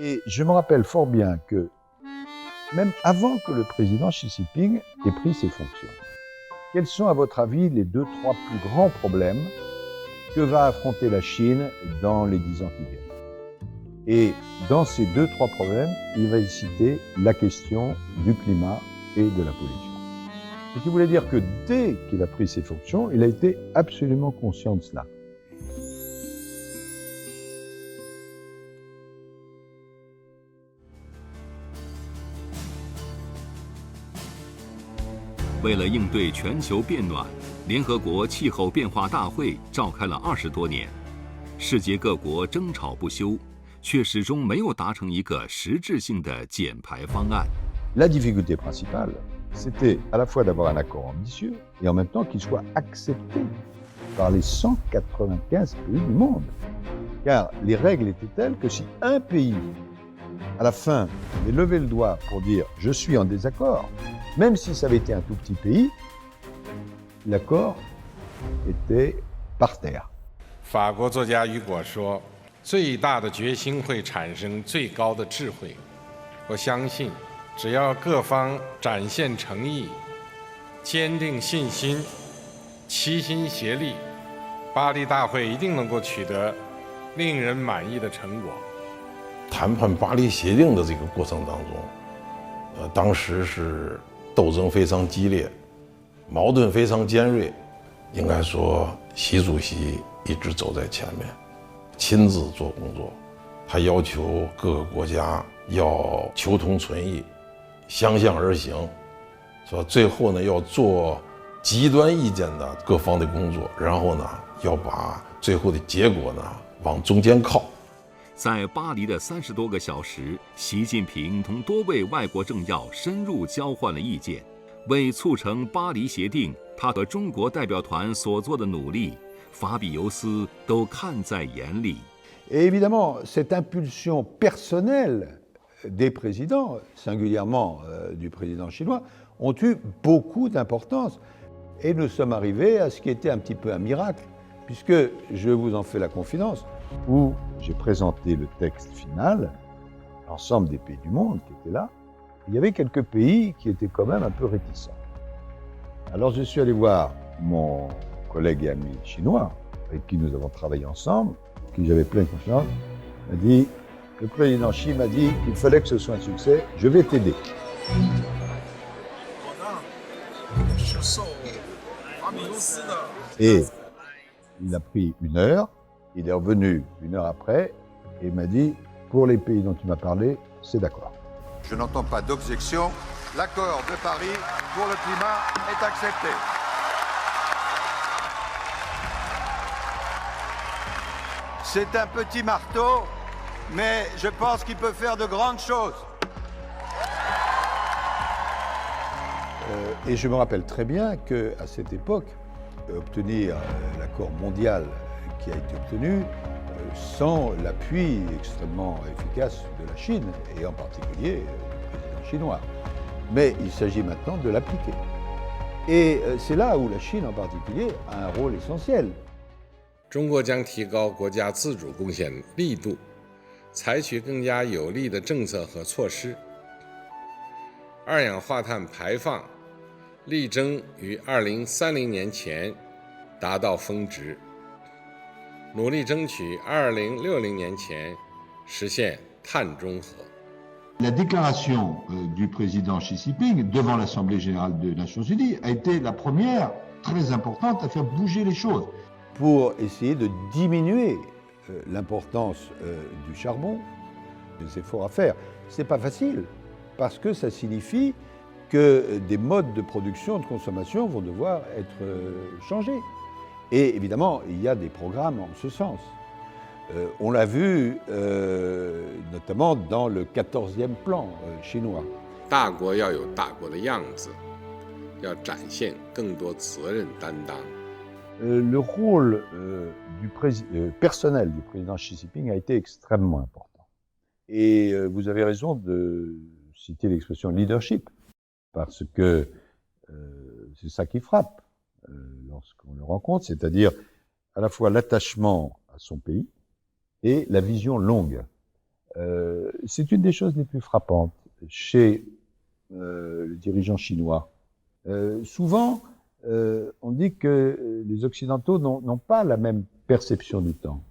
Et je me rappelle fort bien que même avant que le président Xi Jinping ait pris ses fonctions, quels sont à votre avis les 2-3 plus grands problèmes que va affronter la Chine dans les 10 ans qui viennent? Et dans ces 2-3 problèmes, il va y citer la question du climat et de la pollution. Ce qui voulait dire que dès qu'il a pris ses fonctions, il a été absolument conscient de cela. 为了应对全球变暖，联合国气候变化大会召开了20多年，世界各国争吵不休，却始终没有达成一个实质性的减排方案。La difficulté principale, c'était à la fois d'avoir un accord ambitieux et en même temps qu'il soit accepté par les 195 pays du monde. Car les règles étaient telles que si un pays, à la fin, avait levé le doigt pour dire « je suis en désaccord », même si ça avait été un tout petit pays, l'accord était par terre. 法国作家雨果说：“最大的决心会产生最高的智慧。”我相信，只要各方展现诚意、坚定信心、齐心协力，巴黎大会一定能够取得令人满意的成果。谈判巴黎协定的这个过程当中，当时是斗争非常激烈，矛盾非常尖锐。应该说，习主席一直走在前面，亲自做工作。他要求各个国家要求同存异，相向而行，说最后呢要做极端意见的各方的工作，然后呢要把最后的结果呢往中间靠。在巴黎的30多个小时，习近平同多位外国政要深入交换了意见，为促成巴黎协定，他和中国代表团所做的努力，法比尤斯都看在眼里。Et évidemment, cette impulsion personnelle des présidents, singulièrement du président chinois, ont eu beaucoup d'importance. Et nous sommes arrivés à ce qui était un petit peu un miracle, puisque je vous en fais la confidence, où j'ai présenté le texte final, l'ensemble des pays du monde qui étaient là. Il y avait quelques pays qui étaient quand même un peu réticents. Alors je suis allé voir mon collègue et ami chinois, avec qui nous avons travaillé ensemble, qui j'avais pleine confiance, m'a dit, le président Xi m'a dit qu'il fallait que ce soit un succès, je vais t'aider. Et il a pris 1 heure, il est revenu 1 heure après et m'a dit, pour les pays dont tu m'as parlé, c'est d'accord. Je n'entends pas d'objection. L'accord de Paris pour le climat est accepté. C'est un petit marteau, mais je pense qu'il peut faire de grandes choses. Et je me rappelle très bien qu'à cette époque, obtenir l'accord mondial qui a été obtenu sans l'appui extrêmement efficace de la Chine, et en particulier du président chinois. Mais il s'agit maintenant de l'appliquer. Et c'est là où la Chine en particulier a un rôle essentiel. 中国将提高国家自主贡献力度，采取更加有力的政策和措施。二氧化碳排放力争于2030年前达到峰值，努力争取2060年前实现碳中和。La déclaration du président Xi Jinping devant l'Assemblée générale des Nations unies a été la première très importante à faire bouger les choses. Pour essayer de diminuer l'importance du charbon, des efforts à faire. C'est pas facile, parce que ça signifie que des modes de production, de consommation vont devoir être changés. Et évidemment, il y a des programmes en ce sens. On l'a vu notamment dans le 14e plan chinois. 大国要有大国的样子，要展现更多责任担当。Le rôle personnel du président Xi Jinping a été extrêmement important. Et vous avez raison de citer l'expression leadership, parce que c'est ça qui frappe lorsqu'on le rencontre, c'est-à-dire à la fois l'attachement à son pays et la vision longue. C'est une des choses les plus frappantes chez le dirigeant chinois. Souvent, on dit que les Occidentaux n'ont pas la même perception du temps.